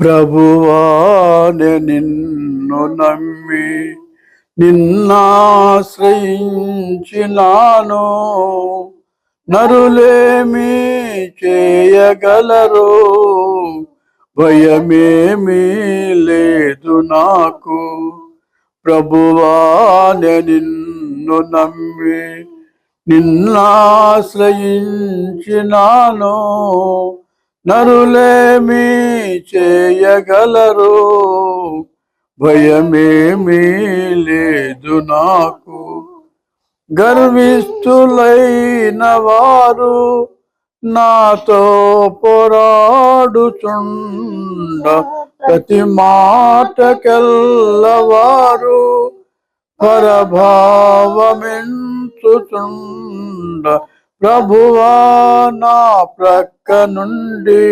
ప్రభువా నిన్ను నమ్మి నిన్నాశ్రయించినాను. నరులేమి చేయగలరు, భయమేమీ లేదు నాకు. ప్రభువా నిన్ను నమ్మి నిన్నాశ్రయించినాను. నరులేమి చేయగలరు, భయమేమీ లేదు నాకు. గర్విష్ఠులైన వారు నాతో పోరాడుచుండ, ప్రతి మాటకెల్లవారు పరభావమెంచుచుండ. ప్రభువా నా ప్రక్క నుండి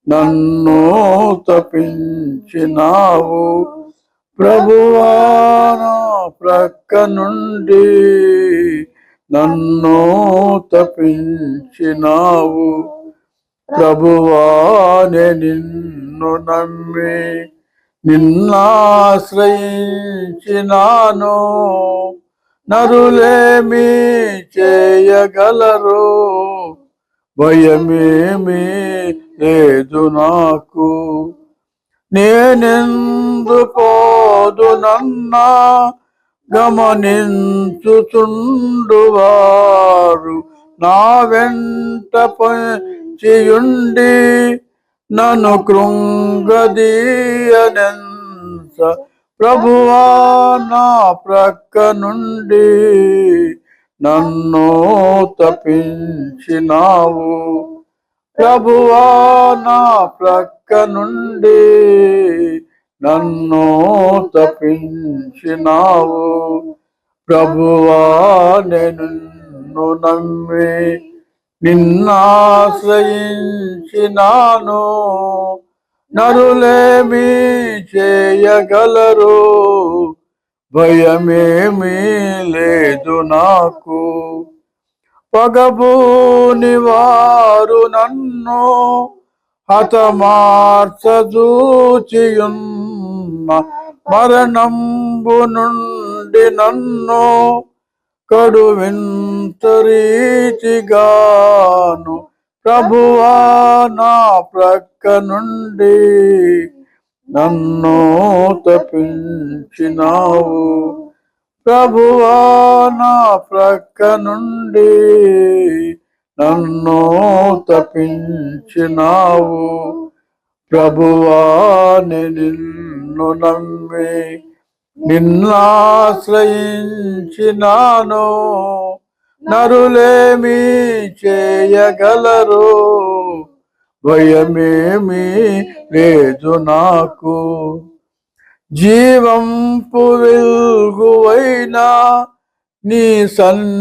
నన్ను తప్పించినావు. ప్రభువా నా ప్రక్క నుండి నన్ను తప్పించినావు. ప్రభువా నిన్ను నమ్మి నిన్నాశ్రయించినాను. నరులేమి చేయగలరు, భయమేమీ లేదు నాకు. నేనెందు పోదునన్నా గమనించుచుండువారు నా వెంట పొంచియుండి నన్ను కృంగదీయనెంత. ప్రభువా నా ప్రక్క నుండి నన్ను తప్పించినావు. ప్రభువా నా ప్రక్క నుండి నన్ను తప్పించినావు. ప్రభువా నిన్ను నమ్మి నిన్నాశ్రయించినాను. నరులేమి చేయగలరు, భయమేమీ లేదు నాకు. పగబూని వారు నన్ను హతమార్చజూచియున్న, మరణంబు నుండి నన్ను కడువింత రీతిగాను. ప్రభువా నా ప్రక్క నుండి నన్ను తప్పించినావు. ప్రభువా నా ప్రక్క నుండి నన్ను తప్పించినావు. ప్రభువా నిన్ను నమ్మి నిన్నాశ్రయించినాను. నరులేమి చేయగలరు, భయమేమీ లేదు నాకు. జీవంపు వెలుగువైన నీ సన్నిధానమందు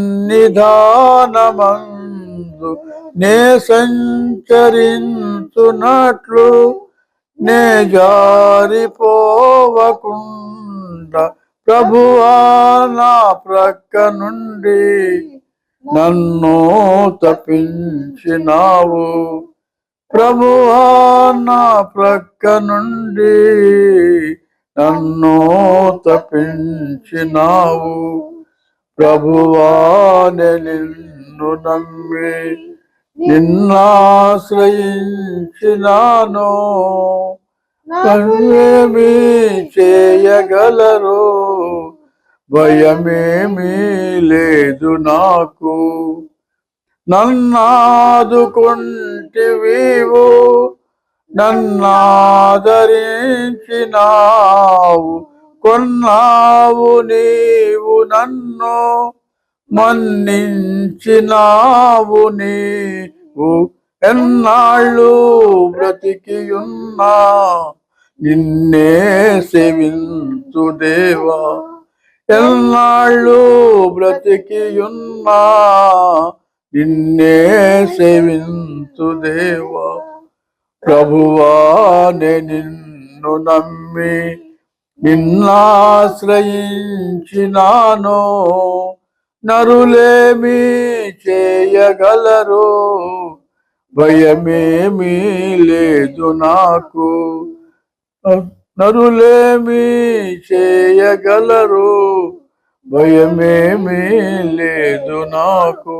నే సంచరించునట్లు నే జారిపోవకుండా. ప్రభువా నా ప్రక్క నుండి నన్ను తప్పించినావు. ప్రభువా నా ప్రక్క నుండి నన్ను తప్పించినావు. ప్రభువా నిన్ను నమ్మి నిన్నాశ్రయించినాను. భయమేమీ చేయగలరు, భయమేమీ లేదు నాకు. నన్నాదుకుంటివీవు, నన్నాదరించినావు. కొన్నావు నీవు నన్ను, మన్నించినావు నీవు. ఎన్నాళ్ళు బ్రతికియున్నా నిన్నే సేవింతు దేవా. ఎన్నాళ్ళు బ్రతికియున్నా నిన్నే సేవింతు దేవా. ప్రభువా నిన్ను నమ్మి నిన్నాశ్రయించినాను. నరులేమి చేయగలరు, భయమేమీ లేదు నాకు. నరులేమి చేయగలరు, భయమేమీ లేదు నాకు.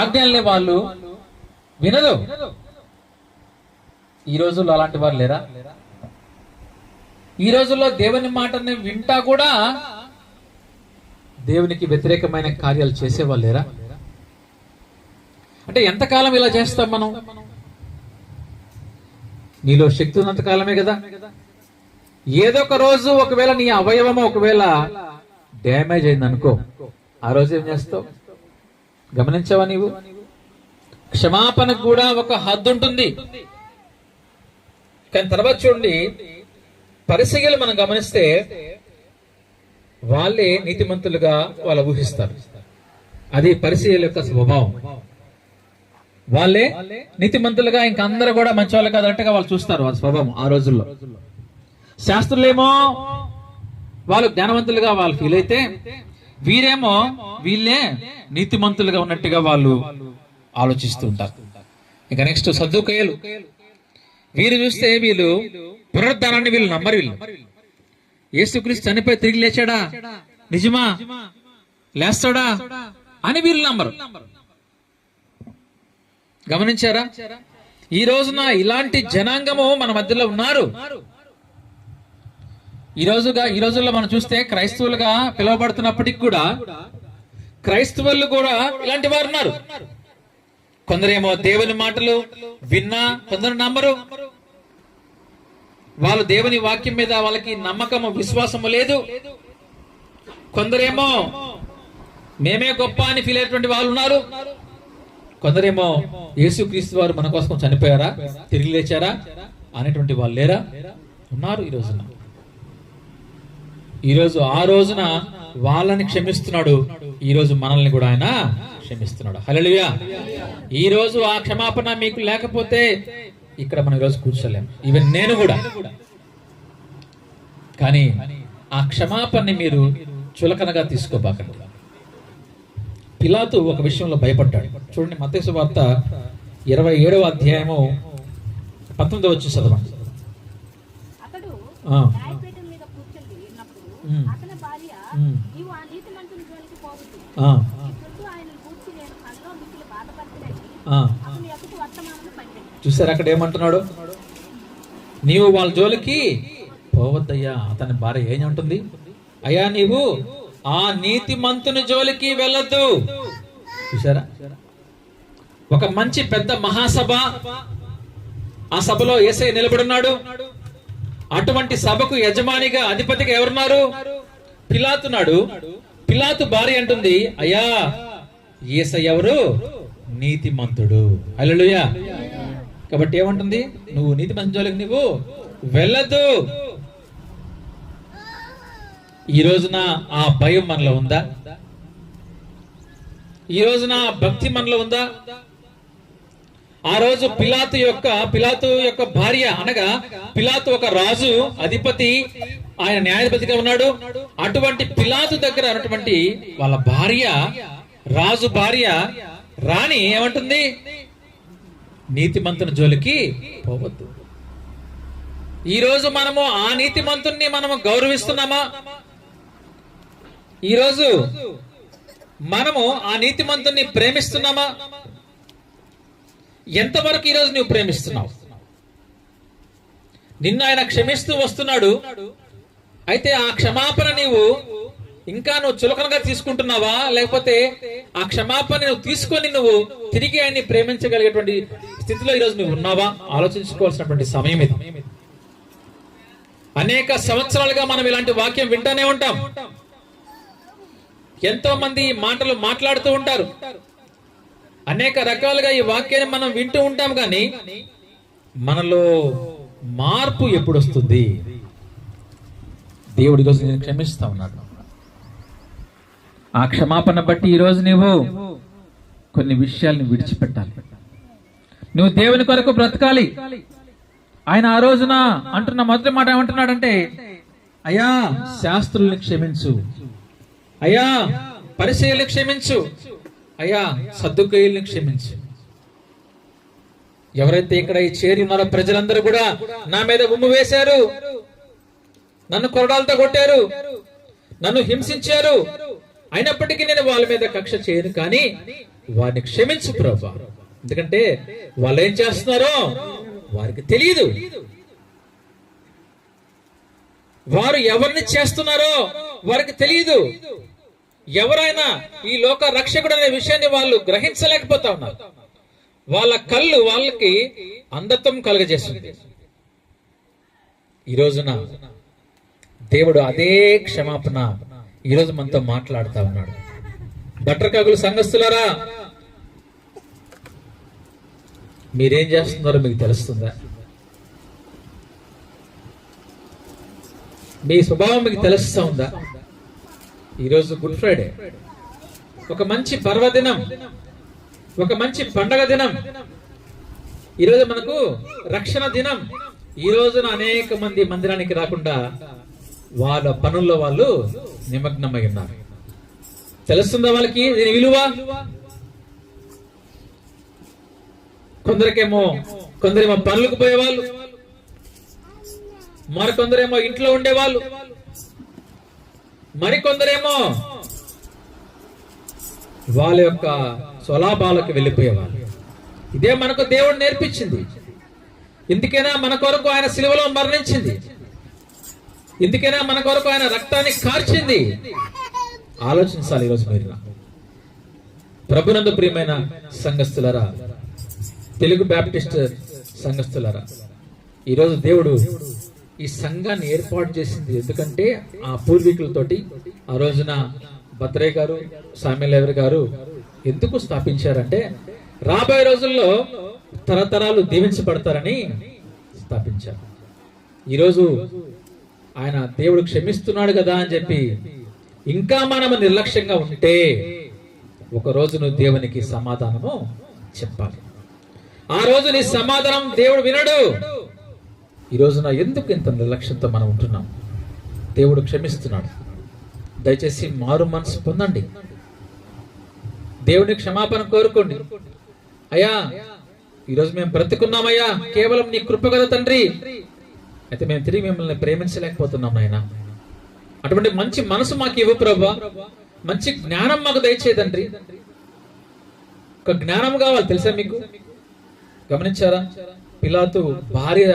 ఆజ్ఞల్ని వాళ్ళు వినదు. ఈ రోజుల్లో అలాంటి వారు లేరా? ఈ రోజుల్లో దేవుని మాటని వింటా కూడా దేవునికి వ్యతిరేకమైన కార్యాలు చేసేవాళ్ళు లేరా? అంటే ఎంతకాలం ఇలా చేస్తాం మనం? నీలో శక్తి ఉన్నంత కాలమే కదా. ఏదో ఒక రోజు ఒకవేళ నీ అవయవము ఒకవేళ డ్యామేజ్ అయింది అనుకో, ఆ రోజు ఏం చేస్తావు? గమనించావా నీవు? క్షమాపణకు కూడా ఒక హద్దు ఉంటుంది. కానీ తర్వాత చూడండి, పరిసయ్యులు మనం గమనిస్తే వాళ్ళే నీతిమంతులుగా వాళ్ళు ఊహిస్తారు. అది పరిసయ్యుల యొక్క స్వభావం. వాళ్ళే నీతిమంతులుగా, ఇంకా అందరూ కూడా మంచి వాళ్ళు కాదంటగా వాళ్ళు చూస్తారు. వాళ్ళ స్వభావం ఆ రోజుల్లో. శాస్త్రులేమో వాళ్ళు జ్ఞానవంతులుగా వాళ్ళు ఫీల్ అయితే, వీరేమో వీళ్ళే నీతిమంతులుగా ఉన్నట్టుగా వాళ్ళు ఆలోచిస్తూ ఉంటారు. ఇంకా నెక్స్ట్ సద్దూకయ్యులు. వీరు చూస్తే వీళ్ళు పునరుద్ధానాన్ని వీళ్ళు నమ్మరు. వీళ్ళు యేసుక్రీస్తు చనిపోయి తిరిగి లేచాడా, నిజమా, లేస్తాడా అని వీళ్ళు నమ్మరు. గమనించారా? ఈ రోజున ఇలాంటి జనాంగము మన మధ్యలో ఉన్నారు. ఈ రోజుల్లో మనం చూస్తే క్రైస్తవులుగా పిలువబడుతున్నప్పటికి కూడా క్రైస్తవులు కూడా ఇలాంటి వారు ఉన్నారు. కొందరేమో దేవుని మాటలు విన్నా కొందరు నమ్మరు. వాళ్ళు దేవుని వాక్యం మీద వాళ్ళకి నమ్మకము, విశ్వాసము లేదు. కొందరేమో మేమే గొప్ప అని ఫీల్ అయ్యేటువంటి వాళ్ళు ఉన్నారు. కొందరేమో యేసుక్రీస్తు వారు మన కోసం చనిపోయారా, తిరిగి లేచారా అనేటువంటి వాళ్ళు లేరా? ఉన్నారు ఈ రోజున. ఈరోజు ఆ రోజున వాళ్ళని క్షమిస్తున్నాడు, ఈ రోజు మనల్ని కూడా ఆయన క్షమిస్తున్నాడు. హల్లెలూయా. ఈ రోజు ఆ క్షమాపణ మీకు లేకపోతే ఇక్కడ మనం ఈరోజు కూర్చోలేం, ఈవెన్ నేను కూడా. కానీ ఆ క్షమాపణని మీరు చులకనగా తీసుకోబాకండి. పిలాతు ఒక విషయంలో భయపడ్డాడు. చూడండి, మత్తయి సువార్త 27వ అధ్యాయము 19వ వచ్చి చదవండి. చూసారు అక్కడ ఏమంటున్నాడు? నీవు వాళ్ళ జోలికి పోవద్దయ్యా. అతని భార్య ఏం అంటుంది? అయ్యా నీవు ఆ నీతిమంతుని జోలికి వెళ్ళొద్దు. చూసారా? ఒక మంచి పెద్ద మహాసభ, ఆ సభలో యేసయ్య నిలబడున్నాడు. అటువంటి సభకు యజమానిగా, అధిపతిగా ఎవరున్నారు? పిలాతున్నాడు. పిలాతు భార్య అంటుంది, అయ్యా యేసయ్య ఎవరు? నీతిమంతుడు. హల్లెలూయా. కాబట్టి ఏమంటుంది? నువ్వు నీతిమంతుని జోలికి నువ్వు వెళ్ళొద్దు. ఈ రోజున ఆ భయం మనలో ఉందా? ఈ రోజున భక్తి మనలో ఉందా? ఆ రోజు పిలాతు యొక్క భార్య, అనగా పిలాతు ఒక రాజు, అధిపతి, ఆయన న్యాయాధిపతిగా ఉన్నాడు. అటువంటి పిలాతు దగ్గర ఉన్నటువంటి వాళ్ళ భార్య, రాజు భార్య రాణి ఏమంటుంది? నీతిమంతుని జోలికి పోవద్దు. ఈ రోజు మనము ఆ నీతిమంతుణ్ణి మనము గౌరవిస్తున్నామా? ఈ రోజు మనము ఆ నీతిమంతుణ్ణి ప్రేమిస్తున్నామా? ఎంతవరకు ఈ రోజు నువ్వు ప్రేమిస్తున్నావు? నిన్ను ఆయన క్షమిస్తూ వస్తున్నాడు. అయితే ఆ క్షమాపణ నీవు ఇంకా నువ్వు చులకనగా తీసుకుంటున్నావా, లేకపోతే ఆ క్షమాపణ నువ్వు తీసుకొని నువ్వు తిరిగి ఆయన్ని ప్రేమించగలిగేటువంటి స్థితిలో ఈరోజు నువ్వు ఉన్నావా? ఆలోచించుకోవాల్సినటువంటి సమయం ఇది. అనేక సంవత్సరాలుగా మనం ఇలాంటి వాక్యం వింటానే ఉంటాం. ఎంతో మంది మాటలు మాట్లాడుతూ ఉంటారు. అనేక రకాలుగా ఈ వాక్యాన్ని మనం వింటూ ఉంటాం. కానీ మనలో మార్పు ఎప్పుడు వస్తుంది? దేవుడి కోసం నేను క్షమిస్తా ఉన్నాడు. ఆ క్షమాపణ బట్టి ఈరోజు నీవు కొన్ని విషయాల్ని విడిచిపెట్టాలి. నువ్వు దేవుని కొరకు బ్రతకాలి. ఆయన ఆ రోజున అంటున్న మొదటి మాట ఏమంటున్నాడంటే, అయ్యా శాస్త్రుల్ని క్షమించు, అయ్యా పరిసయ్యుల్ని క్షమించు, అయ్యా సద్దుకయ్యుల్ని క్షమించు. ఎవరైతే ఇక్కడ ఈ చేరి ఉన్నారో ప్రజలందరూ కూడా నా మీద ఉమ్ము వేశారు, నన్ను కొరడాలతో కొట్టారు, నన్ను హింసించారు, అయినప్పటికీ నేను వాళ్ళ మీద కక్ష చేయను, కానీ వారిని క్షమించు ప్రభువా. ఎందుకంటే వాళ్ళు ఏం చేస్తున్నారో వారికి తెలియదు, వారు ఎవరిని చేస్తున్నారో వారికి తెలియదు. ఎవరైనా ఈ లోక రక్షకుడు అనే విషయాన్ని వాళ్ళు గ్రహించలేకపోతా ఉన్నారు. వాళ్ళ కళ్ళు వాళ్ళకి అంధత్వం కలుగజేస్తుంది. ఈ రోజున దేవుడు అదే క్షమాపణ ఈరోజు మనతో మాట్లాడుతా ఉన్నాడు. బట్రకాకులు సంఘస్థులారా, మీరేం చేస్తున్నారో మీకు తెలుస్తుందా? మీ స్వభావం మీకు తెలుస్తా ఉందా? ఈరోజు గుడ్ ఫ్రైడే, ఒక మంచి పర్వదినం, ఒక మంచి పండగ దినం. ఈరోజు మనకు రక్షణ దినం. ఈ రోజున అనేక మంది మందిరానికి రాకుండా వాళ్ళ పనుల్లో వాళ్ళు నిమగ్నమై ఉన్నారు. తెలుస్తుందా వాళ్ళకి దీని విలువ? కొందరేమో పనులకు పోయేవాళ్ళు, మరికొందరేమో ఇంట్లో ఉండేవాళ్ళు, మరికొందరేమో వాళ్ళ యొక్క స్వలాభాలకు వెళ్ళిపోయేవాళ్ళు. ఇదే మనకు దేవుడు నేర్పించింది. ఇందుకైనా మన కొరకు ఆయన శిలువలో మరణించింది, ఇందుకైనా మన కొరకు ఆయన రక్తాన్ని కార్చింది. ఆలోచించాలి ఈరోజు మీరు. ప్రభునందు ప్రియమైన సంఘస్థులారా, తెలుగు బ్యాప్టిస్ట్ సంఘస్థులారా, ఈరోజు దేవుడు ఈ సంఘాన్ని ఏర్పాటు చేసింది ఎందుకంటే ఆ పూర్వీకులతోటి ఆ రోజున భద్రయ్య గారు, సామ్యలేవర్ గారు ఎందుకు స్థాపించారంటే రాబోయే రోజుల్లో తరతరాలు దీవించబడతారని స్థాపించారు. ఈరోజు ఆయన దేవుడు క్షమిస్తున్నాడు కదా అని చెప్పి ఇంకా మనము నిర్లక్ష్యంగా ఉంటే ఒక రోజు నువ్వు దేవునికి సమాధానము చెప్పాలి. ఆ రోజు నీ సమాధానం దేవుడు వినడు. ఈ రోజున ఎందుకు ఇంత నిర్లక్ష్యంతో మనం ఉంటున్నాం? దేవుడు క్షమిస్తున్నాడు. దయచేసి మారు మనసు పొందండి, దేవుని క్షమాపణ కోరుకోండి. అయ్యా ఈరోజు మేము బ్రతుకున్నామయ్యా కేవలం నీ కృప కదా తండ్రి, అయితే మేము తిరిగి మిమ్మల్ని ప్రేమించలేకపోతున్నాం నాయన. అటువంటి మంచి మనసు మాకు ఇవ్వు ప్రభువా, మంచి జ్ఞానం మాకు దయచేయి తండ్రి. ఒక జ్ఞానం కావాలి తెలుసా మీకు? గమనించారా? పిలాతు భార్య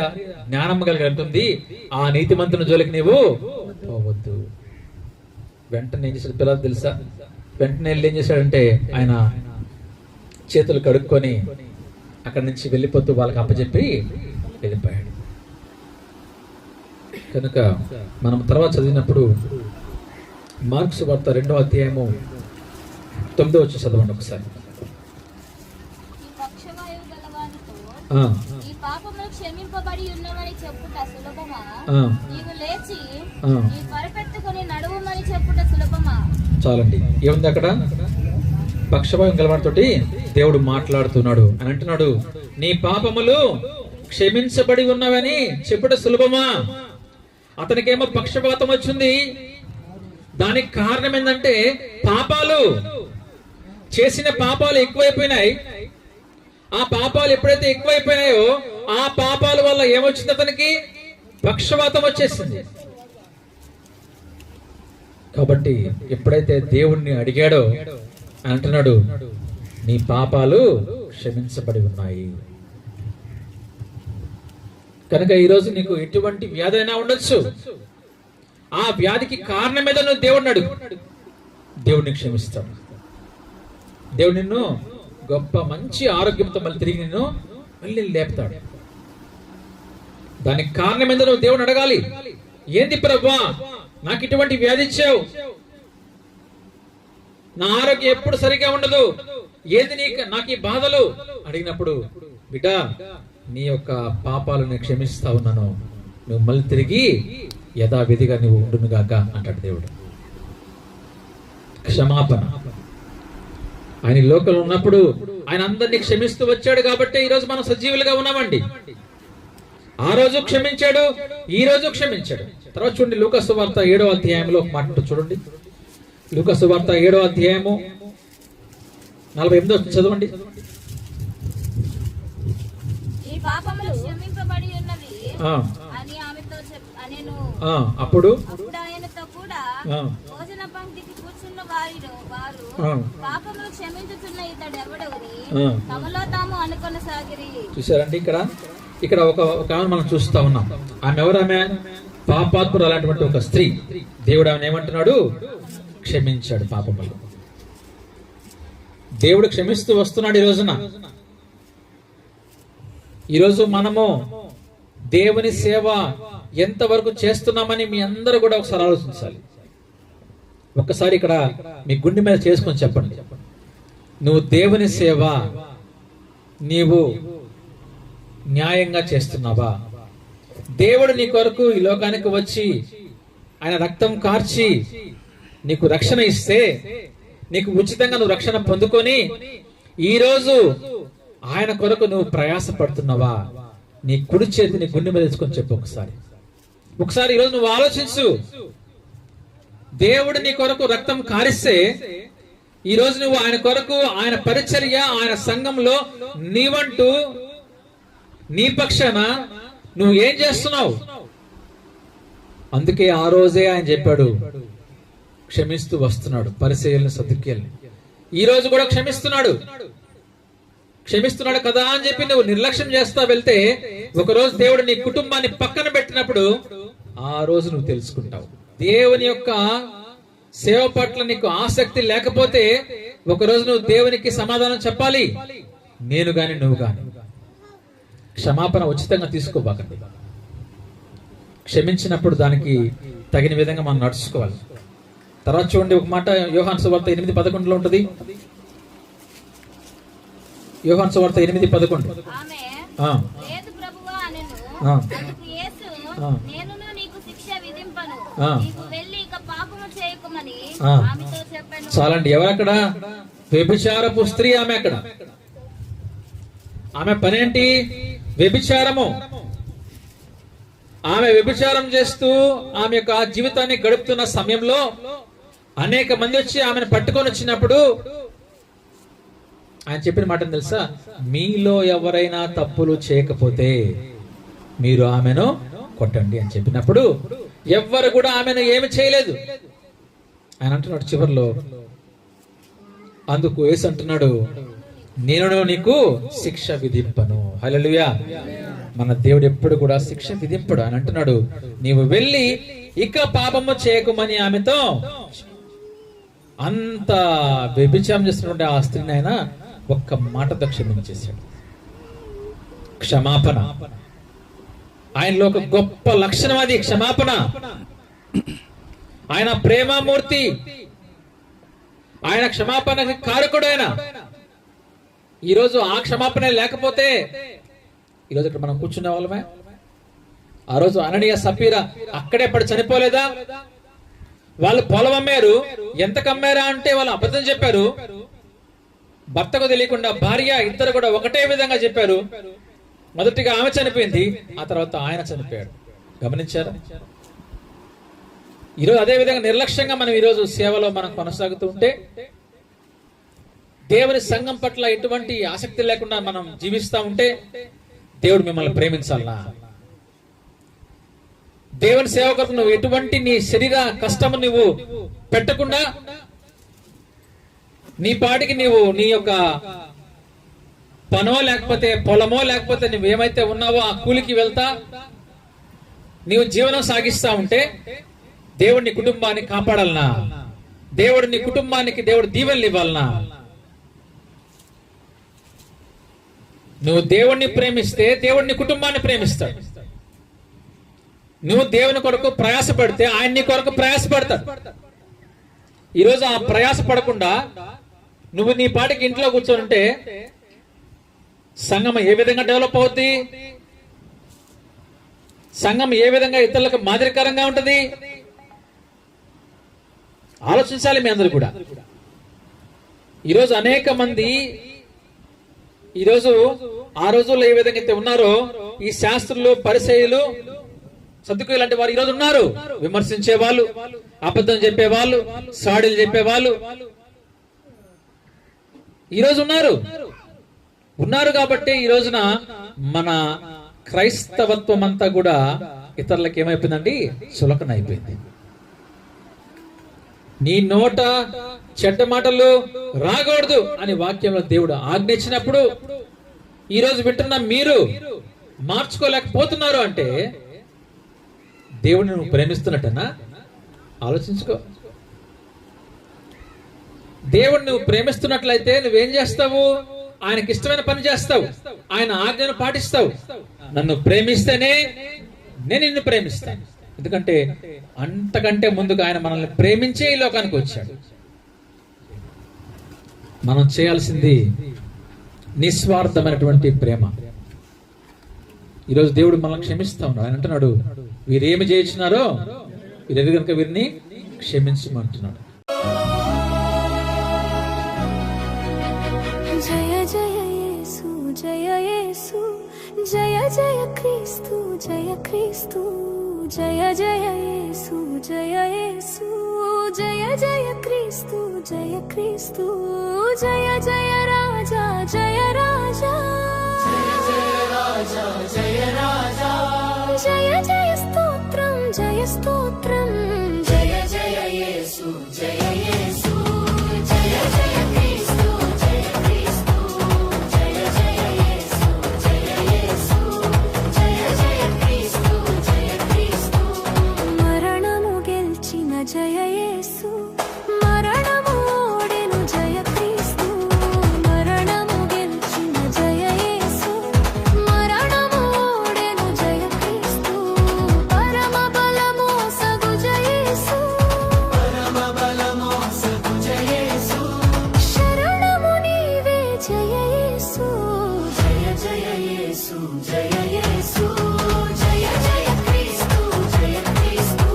జ్ఞానం కలిగి అంటుంది, ఆ నీతిమంతుని జోలికి నీవు పోవద్దు. వెంటనే ఏం చేశాడు పిలాతు తెలుసా? వెంటనే ఏం చేశాడంటే ఆయన చేతులు కడుక్కొని అక్కడి నుంచి వెళ్ళిపోతూ వాళ్ళకి అప్పచెప్పి వెళ్ళిపోయాడు. కనుక మనం తర్వాత చదివినప్పుడు మార్క్స్ వార్త 2వ అధ్యాయము 9వ వచ్చి చదవండి ఒకసారి. క్షమింపబడి ఉన్నవని చెప్పుట సులభమా, నీవు లేచి నీ పరిపెట్టుకొని నడువుమని చెప్పుట సులభమా. చాలండి. ఏముంది అక్కడ? పక్షపాతం గలవాడితోటి దేవుడు మాట్లాడుతున్నాడు అని అంటున్నాడు, నీ పాపములు క్షమించబడి ఉన్నవని చెప్పుట సులభమా. అతనికేమో పక్షపాతం వచ్చింది. దానికి కారణం ఏంటంటే పాపాలు, చేసిన పాపాలు ఎక్కువైపోయినాయి. ఆ పాపాలు ఎప్పుడైతే ఎక్కువైపోయినాయో ఆ పాపాల వల్ల ఏమొచ్చింది? అతనికి పక్షపాతం వచ్చేసింది. కాబట్టి ఎప్పుడైతే దేవుణ్ణి అడిగాడో అంటున్నాడు, నీ పాపాలు క్షమించబడి ఉన్నాయి. కనుక ఈరోజు నీకు ఎటువంటి వ్యాధి అయినా ఉండొచ్చు, ఆ వ్యాధికి కారణం మీద నువ్వు దేవుడిని అడుగు, దేవుడిని క్షమిస్తాడు. దేవుడు నిన్ను గొప్ప మంచి ఆరోగ్యంతో మళ్ళీ తిరిగి నిన్ను మళ్ళీ లేపుతాడు. దానికి కారణం ఏందో నువ్వు దేవుని అడగాలి. ఏంది ప్రభువా నాకు ఇటువంటి వ్యాధి ఇచ్చావు, నా ఆరోగ్యం ఎప్పుడు సరిగా ఉండదు, ఏంది నాకు ఈ బాధలు అడిగినప్పుడు, బిడ్డ నీ యొక్క పాపాలను క్షమిస్తా ఉన్నాను, నువ్వు మళ్ళీ తిరిగి యథావిధిగా నువ్వు ఉండునుగాక అంటాడు దేవుడు. క్షమాపణ. ఆయన ఈ లోకంలో ఉన్నప్పుడు ఆయన అందరినీ క్షమిస్తూ వచ్చాడు కాబట్టి ఈ రోజు మనం సజీవులుగా ఉన్నామండి. ఆ రోజు క్షమించాడు, ఈ రోజు క్షమించాడు. తర్వాత చూడండి లూకా సువార్త 7వ అధ్యాయంలో ఒక మాట చదవండి. లూకా సువార్త 7వ అధ్యాయము 48 చదవండి. ఈ పాపములు క్షమింపబడి ఉన్నవి అని ఆమెతో అనెను. అప్పుడు ఆయనతో కూడా భోజన పంక్తికి కూర్చున్న వారు పాపములు క్షమించుచున్న ఇతడు ఎవడెవరి తమలో తాము అనుకొనసాగిరి. చూసారండి, ఇక్కడ ఒక ఆమె మనం చూస్తా ఉన్నాం. ఆమె ఎవరు? ఆమె పాపాత్ముడు అలాంటి ఒక స్త్రీ. దేవుడు ఆమె ఏమంటున్నాడు? క్షమించాడు పాపములు. దేవుడు క్షమిస్తూ వస్తున్నాడు. ఈరోజు మనము దేవుని సేవ ఎంతవరకు చేస్తున్నామని మీ అందరూ కూడా ఒకసారి ఆలోచించాలి. ఒక్కసారి ఇక్కడ మీ గుండె మీద చేసుకొని చెప్పండి, నువ్వు దేవుని సేవ నీవు న్యాయంగా చేస్తున్నావా? దేవుడు నీ కొరకు ఈ లోకానికి వచ్చి ఆయన రక్తం కార్చి నీకు రక్షణ ఇస్తే, నీకు ఉచితంగా నువ్వు రక్షణ పొందుకొని ఈరోజు ఆయన కొరకు నువ్వు ప్రయాస పడుతున్నావా? నీ కుడి చేతిని గుండె మీద తెచ్చుకొని చెప్పు. ఒకసారి ఈరోజు నువ్వు ఆలోచించు. దేవుడు నీ కొరకు రక్తం కారిస్తే ఈరోజు నువ్వు ఆయన కొరకు, ఆయన పరిచర్య, ఆయన సంఘంలో నీవంటూ నీ పక్షాన నువ్వు ఏం చేస్తున్నావు? అందుకే ఆ రోజే ఆయన చెప్పాడు, క్షమిస్తూ వస్తున్నాడు పరిసయ్యులను, సదుక్కేయులను. ఈ రోజు కూడా క్షమిస్తున్నాడు కదా అని చెప్పి నువ్వు నిర్లక్ష్యం చేస్తా వెళ్తే, ఒకరోజు దేవుడు నీ కుటుంబాన్ని పక్కన పెట్టినప్పుడు ఆ రోజు నువ్వు తెలుసుకుంటావు. దేవుని యొక్క సేవ పట్ల నీకు ఆసక్తి లేకపోతే ఒకరోజు నువ్వు దేవునికి సమాధానం చెప్పాలి. నేను గాని నువ్వు గాని క్షమాపణ ఉచితంగా తీసుకోబాకండి. క్షమించినప్పుడు దానికి తగిన విధంగా మనం నడుచుకోవాలి. తర్వాత చూడండి ఒక మాట, యోహాను సువార్త 8:11 ఉంటుంది. యోహాను సువార్త 8:11. చాలండి. ఎవరక్కడ? వ్యభిచారపు స్త్రీ. ఆమె పనేంటి? వ్యభిచారము. ఆమె వ్యభిచారం చేస్తూ ఆమె యొక్క జీవితాన్ని గడుపుతున్న సమయంలో అనేక మంది వచ్చి ఆమెను పట్టుకొని వచ్చినప్పుడు ఆయన చెప్పిన మాట తెలుసా? మీలో ఎవరైనా తప్పులు చేయకపోతే మీరు ఆమెను కొట్టండి అని చెప్పినప్పుడు ఎవ్వరు కూడా ఆమెను ఏమి చేయలేదు. ఆయన అంటున్నాడు చివరిలో, అందుకు యేసు అంటున్నాడు, నేను నీకు శిక్ష విధింపను. హల్లెలూయా. మన దేవుడు ఎప్పుడు కూడా శిక్ష విధింపడు. అని అంటున్నాడు, నీవు వెళ్ళి ఇక పాపము చేయకుమని ఆమెతో. అంత వ్యభిచారం చేస్తున్నటువంటి ఆ స్త్రీని ఆయన ఒక్క మాటతో క్షమించేశాడు. క్షమాపణ ఆయనలో ఒక గొప్ప లక్షణం, అది క్షమాపణ. ఆయన ప్రేమమూర్తి, ఆయన క్షమాపణకి కారకుడు. ఆయన ఈరోజు ఆ క్షమాపణ లేకపోతే ఈరోజు ఇక్కడ మనం కూర్చునే వాళ్ళమే. ఆ రోజు అననీయ సఫీరా అక్కడే పడి చనిపోలేదా? వాళ్ళు పొలం అమ్మారు. ఎంతకు అమ్మారా అంటే వాళ్ళు అబద్ధం చెప్పారు. భర్తకు తెలియకుండా భార్య, ఇద్దరు కూడా ఒకటే విధంగా చెప్పారు. మొదటిగా ఆమె చనిపోయింది, ఆ తర్వాత ఆయన చనిపోయాడు. గమనించారా? ఈరోజు అదే విధంగా నిర్లక్ష్యంగా మనం ఈరోజు సేవలో మనం కొనసాగుతూ ఉంటే, దేవుని సంఘం పట్ల ఎటువంటి ఆసక్తి లేకుండా మనం జీవిస్తా ఉంటే, దేవుడు మిమ్మల్ని ప్రేమించాలనా? దేవుని సేవ కొరకు నువ్వు ఎటువంటి నీ శరీర కష్టము నువ్వు పెట్టకుండా నీ పాటికి నీవు నీ యొక్క పనో లేకపోతే పొలమో లేకపోతే నువ్వేమైతే ఉన్నావో ఆ కూలికి వెళ్తా నీవు జీవనం సాగిస్తా ఉంటే దేవుడు నీ కుటుంబాన్ని కాపాడాలనా? దేవుడు నీ కుటుంబానికి దేవుడు దీవెనలు ఇవ్వాలనా? నువ్వు దేవుణ్ణి ప్రేమిస్తే దేవుడు నీ కుటుంబాన్ని ప్రేమిస్తాడు. నువ్వు దేవుని కొరకు ప్రయాస పడితే ఆయన నీ కొరకు ప్రయాసపడతాడు. ఈరోజు ఆ ప్రయాస పడకుండా నువ్వు నీ పాటికి ఇంట్లో కూర్చోనుంటే సంఘం ఏ విధంగా డెవలప్ అవుతుంది? సంఘం ఏ విధంగా ఇతరులకు మాదిరికరంగా ఉంటది? ఆలోచించాలి మీ అందరూ కూడా. ఈరోజు అనేక మంది ఈరోజు ఆ రోజుల్లో ఏ విధంగా అయితే ఉన్నారో ఈ శాస్త్రులు, పరిసయ్యులు, సద్దుకులు లాంటి వారు ఈరోజు ఉన్నారు. విమర్శించే వాళ్ళు, అబద్ధం చెప్పేవాళ్ళు, సాడీలు చెప్పేవాళ్ళు ఈరోజు ఉన్నారు కాబట్టి ఈ రోజున మన క్రైస్తవత్వం అంతా కూడా ఇతరులకు ఏమైపోయిందండి? చులకన అయిపోయింది. నీ నోట చెడ్డ మాటలు రాకూడదు అని వాక్యంలో దేవుడు ఆజ్ఞించినప్పుడు ఈ రోజు వింటున్న మీరు మార్చుకోలేకపోతున్నారు అంటే దేవుడిని నువ్వు ప్రేమిస్తున్నట్టనా? ఆలోచించుకో. దేవుడిని నువ్వు ప్రేమిస్తున్నట్లయితే నువ్వేం చేస్తావు? ఆయనకి ఇష్టమైన పని చేస్తావు, ఆయన ఆజ్ఞను పాటిస్తావు. నన్ను ప్రేమిస్తేనే నేను నిన్ను ప్రేమిస్తాను. ఎందుకంటే అంతకంటే ముందుగా ఆయన మనల్ని ప్రేమించే ఈ లోకానికి వచ్చాడు. మనం చేయాల్సింది నిస్వార్థమైనటువంటి ప్రేమ. ఈరోజు దేవుడు మనల్ని క్షమిస్తా ఉన్నాడు. ఆయన అంటున్నాడు, వీరేమి చేయించినారో వీరు కనుక వీరిని క్షమించమంటున్నాడు. జయ జయ యేసు జయ యేసు జయ జయ క్రీస్తు జయ క్రీస్తు జయ జయ యేసు జయ యేసు జయ జయ క్రీస్తు జయ క్రీస్తు జయ జయ రాజా జయ రాజా జయ రాజా జయ రాజా జయ జయ స్తోత్రం జయ స్తోత్రం జయ జయ యేసు జయ యేసు జయ జయ క్రీస్తు జయ క్రీస్తు జయ జయ యేసు జయ యేసు జయ జయ క్రీస్తు జయ క్రీస్తు మరణము గెలిచిన జయ యేసు మరణము ఓడెను జయ క్రీస్తు మరణము గెలిచిన జయ యేసు మరణము ఓడెను జయ క్రీస్తు పరమ బలము సగు జయ యేసు పరమ బలము సగు జయ యేసు శరణము నీవే జయ యేసు జయ జయ యేసు జయ యేసు జయ జయ క్రీస్తు జయ క్రీస్తు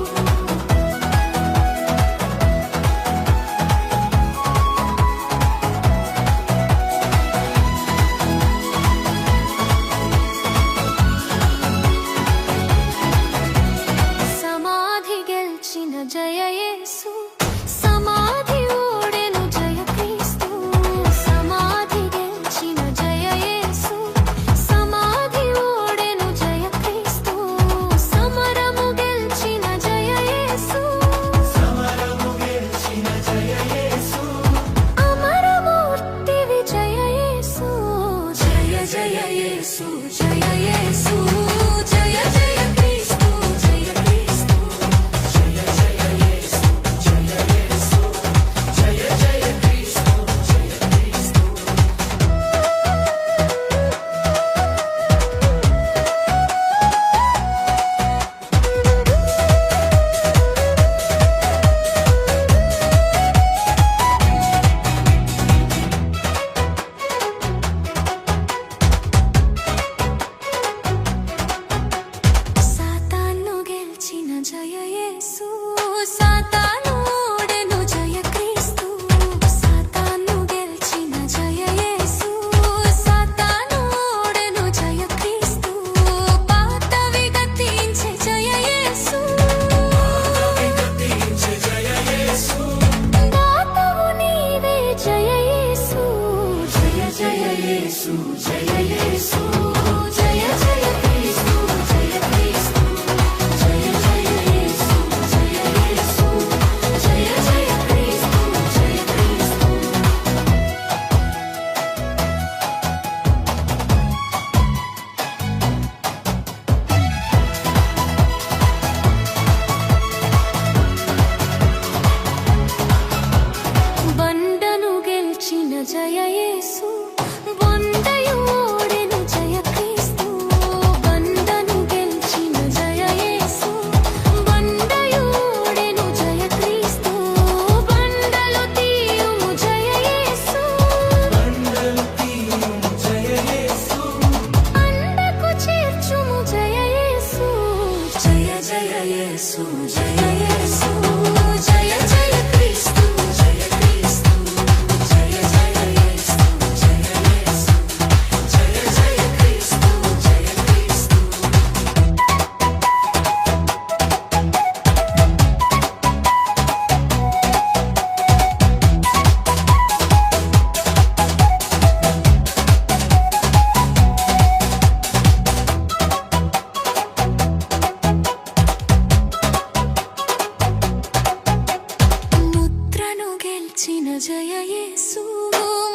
గెలిచిన జయ యేసు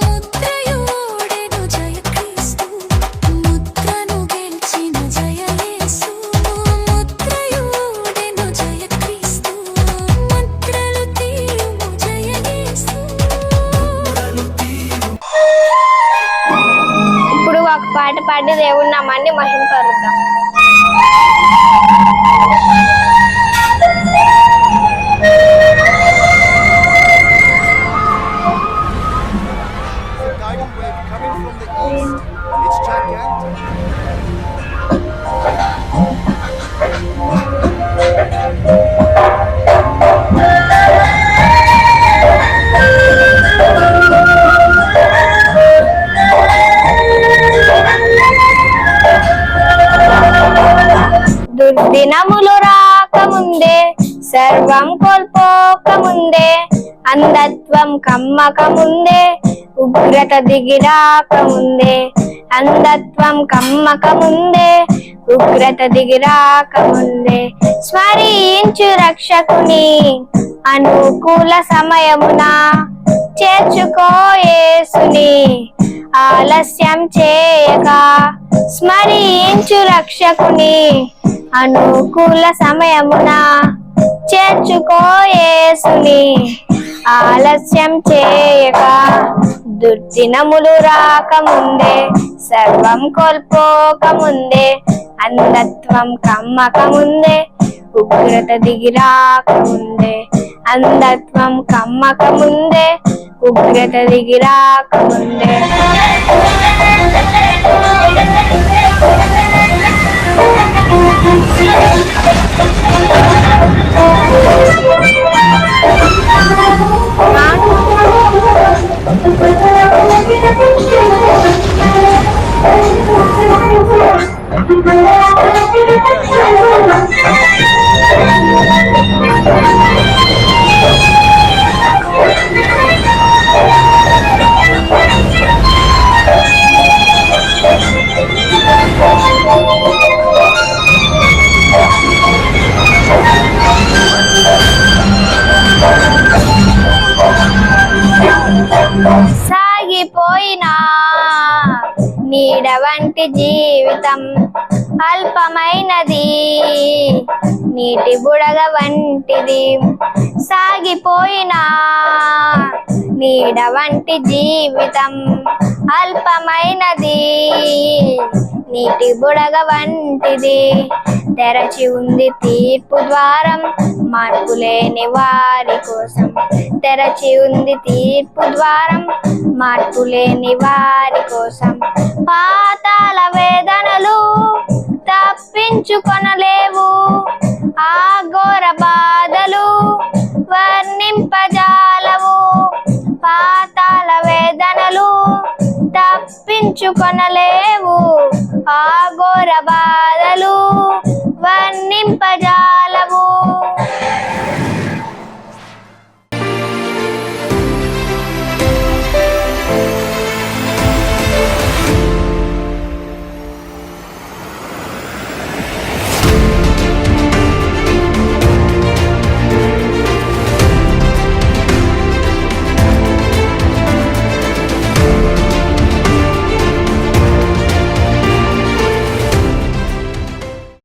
ముద్రయోడెను జయ క్రీస్తు ముద్రను గెలిచిన జయ యేసు ముద్రయోడెను జయ క్రీస్తు ముద్రలు తీయుము జయ యేసు. ఇప్పుడు ఒక పాట పాడి దేవుని నామాన్ని మహిమపరుద్దాం. Tidal wave coming from the east. It's gigantic. దుర్దినములు రాకముందే సర్వం కోల్పోకముందే అంధత్వం కమ్మకముందే ఉగ్రత దిగిరాకముందే అంధత్వం కమ్మకముందే ఉగ్రత దిగిరాకముందే స్మరించు రక్షకుని అనుకూల సమయమున చేర్చుకో యేసుని ఆలస్యం చేయక స్మరించు రక్షకుని అనుకూల సమయమున చేర్చుకో యేసుని ఆలస్యం చేయక దుర్దినములు రాకముందే సర్వం కోల్పోకముందే అంధత్వం కమ్మకముందే ఉగ్రత దిగిరాకముందే అంధత్వం కమ్మకముందే ఉగ్రత దిగిరాకముందే. సాగిపోయినా నీడ వంటి జీవితం అల్పమైనది నీటి బుడగ వంటిది సాగిపోయినా నీడ వంటి జీవితం అల్పమైనది నీటి బుడగ వంటిది తెరచి ఉంది తీర్పు ద్వారం మార్పు లేని వారి కోసం తెరచి ఉంది తీర్పు ద్వారం మార్పు లేని వారి కోసం పాతాళ వేదనలు తప్పించుకొనలేవు ఆ ఘోర బాధలు వర్ణింపజాలవు పాతాళ వేదనలు తప్పించుకొనలేవు ఆ ఘోర బాధలు వర్ణింపజాలవు